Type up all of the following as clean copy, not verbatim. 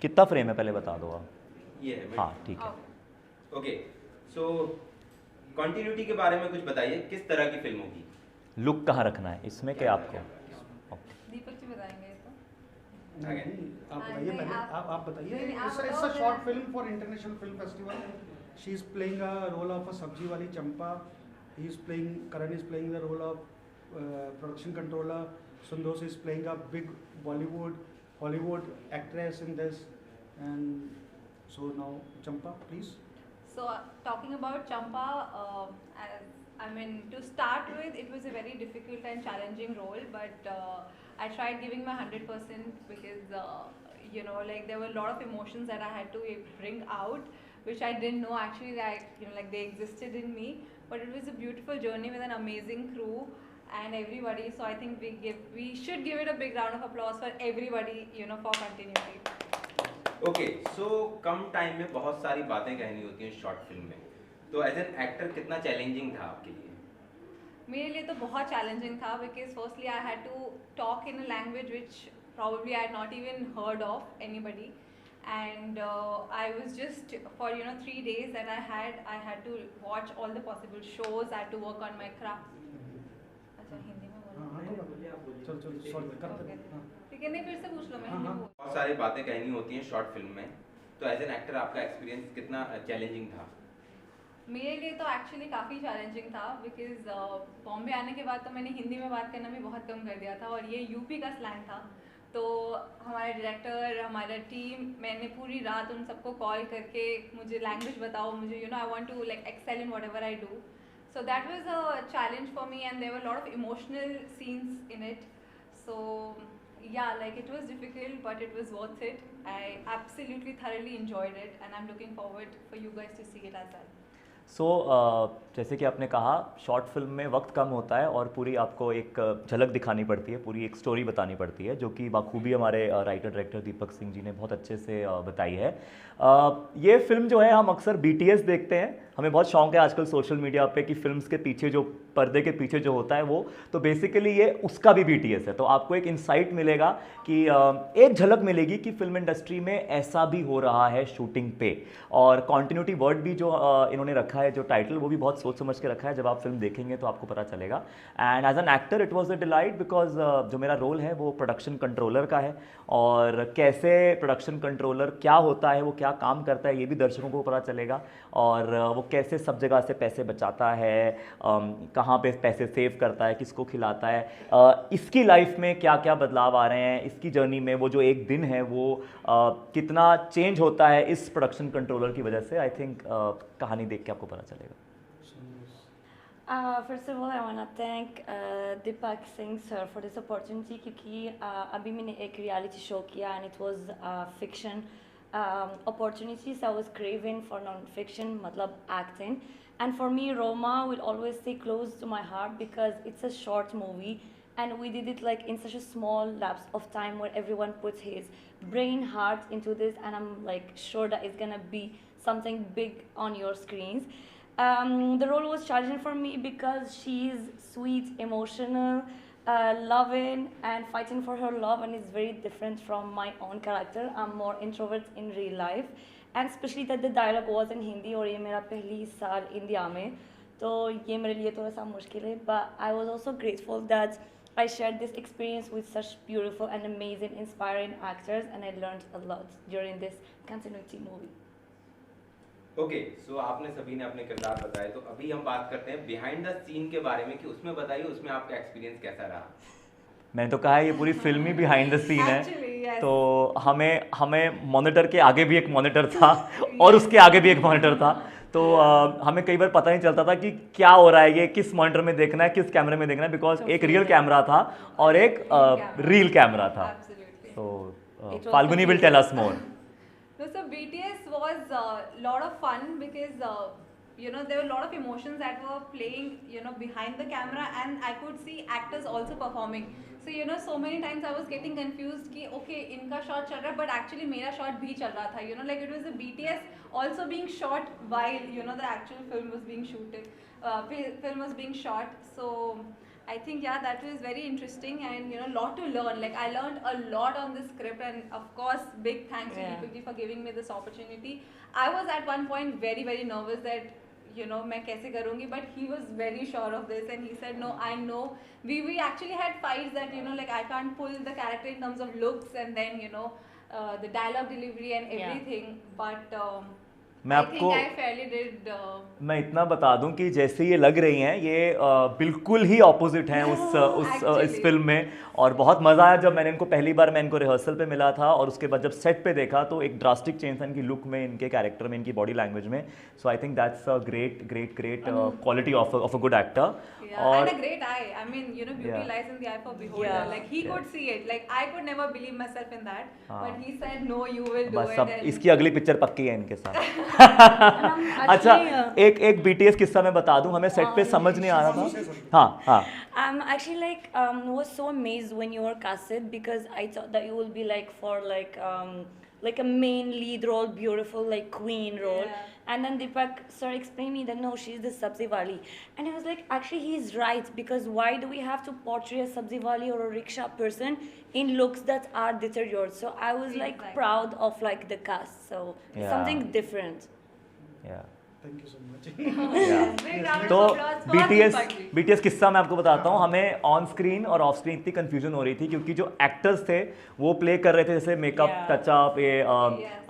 कितना फ्रेम है पहले बता दो आप। ये है हाँ ठीक है। ओके, सो कंटिन्यूटी के बारे में कुछ बताइए, किस तरह की फिल्म होगी? लुक कहाँ रखना है इसमें क्या आपको? दीपक जी बताएंगे ये तो। नहीं, आप बताइए नहीं, पहले, आप- आप बताइए। नहीं, आप इट्स बताओ अ शॉर्ट फिर। Film for international film festival. She is playing a role of a सब्जी वाली Champa. He is playing, Karan is playing the role of production controller. Sundos is playing a big Bollywood, Hollywood actress in this. And so now, Champa, please. So talking about Champa, I mean, to start with, it was a very difficult and challenging role, but I tried giving my 100% because like there were a lot of emotions that I had to bring out, which I didn't know actually that like they existed in me. But it was a beautiful journey with an amazing crew and everybody. So I think we should give it a big round of applause for everybody, for continuity. Okay, so come time में बहुत सारी बातें कहनी होती हैं short film में, तो as an actor कितना चैलेंजिंग था आपके लिए? मेरे लिए तो बहुत चैलेंजिंग था because firstly I had to talk in a language which probably I had not even heard of anybody, and I was just for 3 days that I had to watch all the possible shows. I had to work on my craft. अच्छा हिंदी में बोलना चलो sorry करते हैं। ठीक है, नहीं फिर से पूछ लो। मैं हाँ, हिंदी हाँ। बोल- बहुत सारी बातें कहनी होती हैं शॉर्ट फिल्म में, तो एज एन एक्टर आपका एक्सपीरियंस कितना चैलेंजिंग था? मेरे लिए तो एक्चुअली काफ़ी चैलेंजिंग था बिकॉज बॉम्बे आने के बाद तो मैंने हिंदी में बात करना भी बहुत कम कर दिया था और ये यूपी का स्लैंग था। तो हमारे डायरेक्टर, हमारा टीम, मैंने पूरी रात उन सबको कॉल करके मुझे लैंग्वेज बताओ, मुझे I want to like excel in whatever I do. So that was a challenge for me, and there were a lot of emotional scenes in it. So yeah, like it was difficult, but it was worth it. I absolutely thoroughly enjoyed it, and I'm looking forward for you guys to see it as well. सो जैसे कि आपने कहा short film में वक्त कम होता है और पूरी आपको एक झलक दिखानी पड़ती है, पूरी एक स्टोरी बतानी पड़ती है, जो कि बाखूबी हमारे राइटर डायरेक्टर दीपक सिंह जी ने बहुत अच्छे से बताई है। ये फिल्म जो है हम अक्सर BTS देखते हैं, हमें बहुत शौक है आजकल सोशल मीडिया पे कि फिल्म्स के पीछे जो पर्दे के पीछे जो होता है वो, तो बेसिकली ये उसका भी BTS है। तो आपको एक इंसाइट मिलेगा कि एक झलक मिलेगी कि फिल्म इंडस्ट्री में ऐसा भी हो रहा है शूटिंग पे। और कॉन्टिन्यूटी वर्ड भी जो इन्होंने रखा है, जो टाइटल, वो भी बहुत सोच समझ के रखा है। जब आप फिल्म देखेंगे तो आपको पता चलेगा। And as an actor it was a delight because जो मेरा रोल है वो प्रोडक्शन कंट्रोलर का है, और कैसे प्रोडक्शन कंट्रोलर क्या होता है, वो क्या काम करता है, ये भी दर्शकों को पता चलेगा। और वो कैसे सब जगह से पैसे बचाता है, कहाँ पे पैसे सेव करता है, किसको खिलाता है, इसकी लाइफ में क्या क्या बदलाव आ रहे हैं, इसकी जर्नी में वो जो एक दिन है वो कितना चेंज होता है इस प्रोडक्शन कंट्रोलर की वजह से। आई थिंक कहानी देख के आपको पता चलेगा। First of all, I want to thank Deepak Singh sir for this opportunity क्योंकि अभी मैंने एक reality show किया and it was fiction opportunity, so I was craving for non-fiction, मतलब acting. And for me, Roma will always stay close to my heart because it's a short movie and we did it like in such a small lapse of time where everyone puts his brain, heart into this, and I'm like sure that it's gonna be something big on your screens. The role was challenging for me because she's sweet, emotional, loving, and fighting for her love, and it's very different from my own character. I'm more introvert in real life, and especially that the dialogue was in Hindi और ये मेरा पहली साल India में, तो ये मेरे लिए थोड़ा सा मुश्किल है. But I was also grateful that I shared this experience with such beautiful and amazing, inspiring actors, and I learned a lot during this continuity movie. Okay, so आपने सभी ने अपने किरदार बताए, तो अभी हम बात करते हैं बिहाइंड द सीन के बारे में कि उसमें बताइए, उसमें आपका एक्सपीरियंस कैसा रहा? मैंने तो कहा है ये पूरी फिल्म ही बिहाइंड द सीन है। Actually, yes. तो हमें मॉनिटर के आगे भी एक मॉनिटर था और उसके आगे भी एक मॉनिटर था। तो हमें कई बार पता नहीं चलता था कि क्या हो रहा है, ये किस मॉनिटर में देखना है, किस कैमरे में देखना है, बिकॉज एक रियल कैमरा था और एक रील कैमरा था। Absolutely. तो Falguni will tell us more. No, so BTS was a lot of fun because there were a lot of emotions that were playing behind the camera, and I could see actors also performing. So so many times I was getting confused कि okay इनका shot चल रहा है but actually मेरा shot भी चल रहा था, like it was a BTS also being shot while the actual film was being shot. So I think yeah, that was very interesting and you know, lot to learn. Like I learned a lot on this script, and of course, big thanks to Yeah. Deepak ji for giving me this opportunity. I was at one point very nervous that you know मैं कैसे करूँगी, but he was very sure of this and he said no, I know. We actually had fights that you know like I can't pull the character in terms of looks and then you know the dialogue delivery and Yeah. everything, but मैं I आपको think I fairly did. मैं इतना बता दूं कि जैसे ये लग रही हैं ये बिल्कुल ही ऑपोजिट हैं उस Actually. इस फिल्म में, और बहुत मज़ा आया जब मैंने इनको पहली बार मैं इनको रिहर्सल पे मिला था और उसके बाद जब सेट पे देखा तो एक ड्रास्टिक चेंज था इनकी लुक में, इनके कैरेक्टर में, इनकी बॉडी लैंग्वेज में. So I think that's a great quality of a good actor. Yeah, and a great eye. I mean, you know, beauty Yeah. lies in the eye for beholder. Yeah. Like he could see it. Like I could never believe myself in that. But he said, no, you will do बस it. सब And इसकी अगली picture पक्की है इनके साथ. अच्छा, Actually, एक BTS किस्सा मैं बता दूं, हमें सेट पे समझ नहीं आ रहा था. हाँ. I'm actually like was so amazed when you were casted because I thought that you will be like for like a main lead role, beautiful like queen role. Yeah. And then Deepak started explaining me that no, she's the sabzi wali. And I was like, actually he's right, because why do we have to portray a sabzi wali or a rickshaw person in looks that are deteriorated? So I was like Exactly. proud of like the cast. So it's Yeah. something different. Yeah. Thank you so much. big round तो of applause for Deepak ji. BTS किस्सा मैं आपको बताता हूँ. हमें on screen और of screen इतनी confusion हो रही थी क्योंकि जो एक्टर्स थे वो प्ले कर रहे थे जैसे मेकअप, Yeah. टचअप, ये Yes.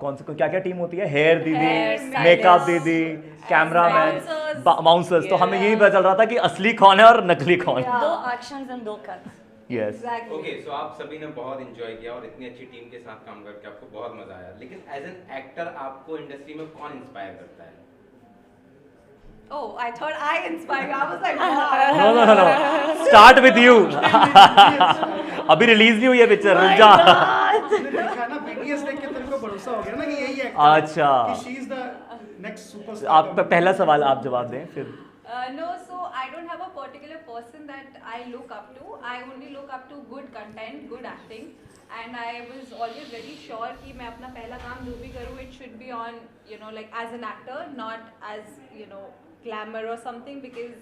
कौन से क्या क्या टीम होती है, हेयर Hair दीदी, stylist. मेकअप दीदी, कैमरामैन, Bouncers. बाउंसर्स. तो हमें Yeah. यही पता चल रहा था कि असली कौन है और नकली कौन. Yeah. दो actions and दो cuts. यस. Exactly. ओके, सो आप सभी ने बहुत इंजॉय किया और इतनी अच्छी टीम के साथ काम करके आपको बहुत मजा आया. लेकिन एज एन एक्टर आपको इंडस्ट्री में कौन इंस्पायर करता है? Oh, I thought I inspired you. I was like, wow. Know start with you. अभी रिलीज नहीं हुई है पिक्चर, रुक जा. देखा ना, BTS देख के तेरे को भरोसा हो गया ना कि यही एक्टर अच्छा. कि she is the next superstar. आप पहला सवाल आप जवाब दें फिर. No, so I don't have a particular person that I look up to. I only look up to good content, good acting, and I was always very sure कि मैं अपना पहला काम जो भी करूँ, it should be on, you know, like as an actor, not as, you know, glamour or something, because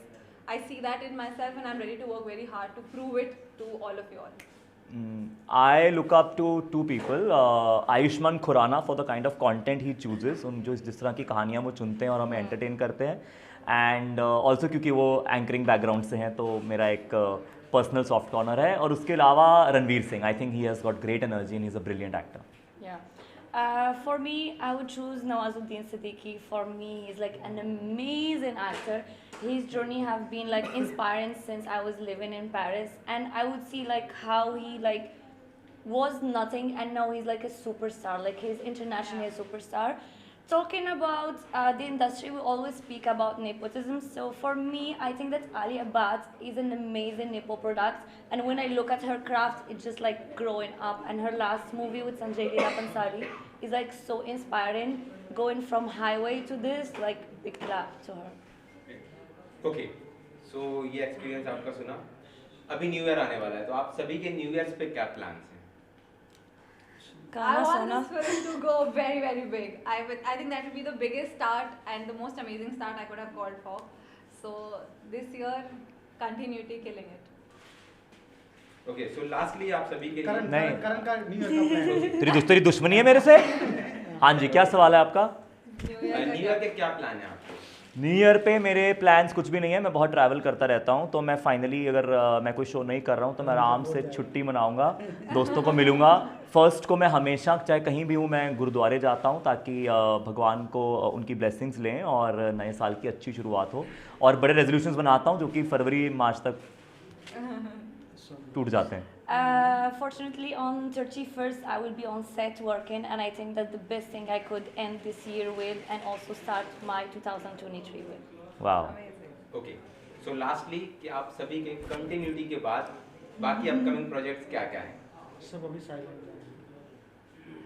I see that in myself and I'm ready to work very hard to prove it to all of you all. I look up to two people. Ayushmann Khurrana for the kind of content he chooses. उन जो जिस तरह की कहानियाँ वो चुनते हैं और हमें एंटरटेन करते हैं. एंड ऑल्सो क्योंकि वो एंकरिंग बैकग्राउंड से हैं तो मेरा एक पर्सनल सॉफ्ट कॉर्नर है. और उसके अलावा Ranveer Singh. I think he has got great energy and he is a brilliant actor. Yeah. For me, I would choose Nawazuddin Siddiqui. For me, he's like an amazing actor. His journey have been like inspiring since I was living in Paris, and I would see like how he like was nothing and now he's like a superstar. Like he's internationally a superstar. Talking about the industry, we always speak about nepotism. So for me, I think that Alia Bhatt is an amazing nepo product. And when I look at her craft, it's just like growing up. And her last movie with Sanjay Leela Bhansali is like so inspiring. Going from highway to this, like big clap to her. Okay, so ये experience आपका सुना. अभी new year आने वाला है, तो आप सभी के न्यू ईयर्स पे क्या प्लान्स हैं? I Kana want Sona. this film to go very big. I think that would be the biggest start and the most amazing start I could have called for. So this year, continuity killing it. Okay, so lastly आप सभी के करण लिए नहीं. करण का new year का plan. तेरी दुश्मनी है मेरे से. हाँ जी, क्या सवाल है आपका? New Year न्यू ईयर के क्या प्लान है आपके? न्यू ईयर पे मेरे प्लान्स कुछ भी नहीं है. मैं बहुत ट्रैवल करता रहता हूँ तो मैं फाइनली अगर मैं कोई शो नहीं कर रहा हूँ तो मैं आराम से छुट्टी मनाऊंगा, दोस्तों को मिलूंगा. फर्स्ट को मैं हमेशा चाहे कहीं भी हूँ मैं गुरुद्वारे जाता हूँ ताकि भगवान को उनकी ब्लेसिंग्स लें और नए साल की अच्छी शुरुआत हो. और बड़े रेजोल्यूशंस बनाता हूँ जो कि फरवरी मार्च तक टूट जाते हैं. Fortunately, on 31st, I will be on set working, and I think that's the best thing I could end this year with, and also start my 2023 with. वाह. Amazing. ओके, सो लास्टली कि आप सभी के कंटिन्यूटी के बाद बाकी upcoming projects क्या क्या हैं? सब अभी साइलेंट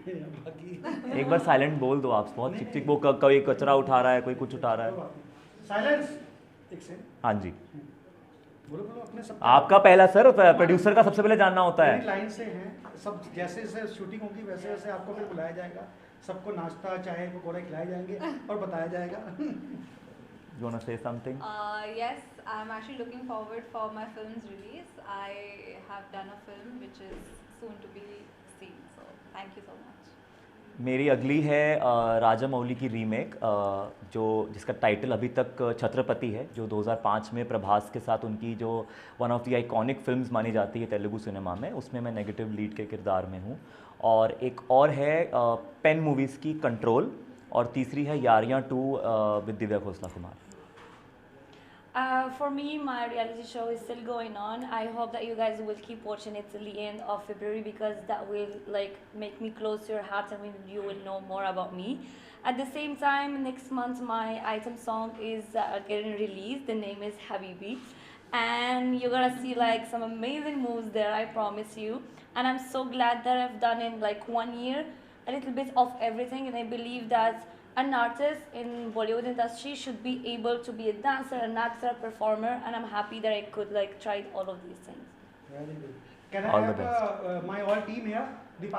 है. बाकी एक बार साइलेंट बोल दो आप. बहुत चिक चिक वो कोई कचरा उठा रहा है, कोई कुछ उठा रहा है. साइलेंस. एक से हाँ जी. बोलो अपने सब. आपका पहला सर प्रोड्यूसर का सबसे पहले जानना होता है. लाइन से हैं सब. जैसे जैसे शूटिंग होगी वैसे वैसे आपको फिर बुलाया जाएगा. सबको नाश्ता चाय पकौड़े खिलाए जाएंगे और बताया जाएगा. You want to say something? Yes, I'm actually looking forward for my film's release. I have done a film which is soon to be seen. So thank you so much. मेरी अगली है राजा मौली की रीमेक, जो जिसका title अभी तक छत्रपति है, जो 2005 में प्रभास के साथ उनकी जो one of the iconic films मानी जाती है तेलुगु सिनेमा में, उसमें मैं नेगेटिव लीड के किरदार में हूँ। और एक और है पेन मूवीज़ की कंट्रोल, और तीसरी है यारियाँ 2 with Divya Khosla Kumar. For me, my reality show is still going on. I hope that you guys will keep watching it till the end of February, because that will like make me close to your hearts and you will know more about me. At the same time, next month my item song is getting released. The name is Habibi, and you're gonna see like some amazing moves there, I promise you. And I'm so glad that I've done in like 1 year a little bit of everything, and I believe that an artist in Bollywood industry should be able to be a dancer, an actor, a performer, and I'm happy that I could like try all of these things. Very good. Can I All the have best. my all team here?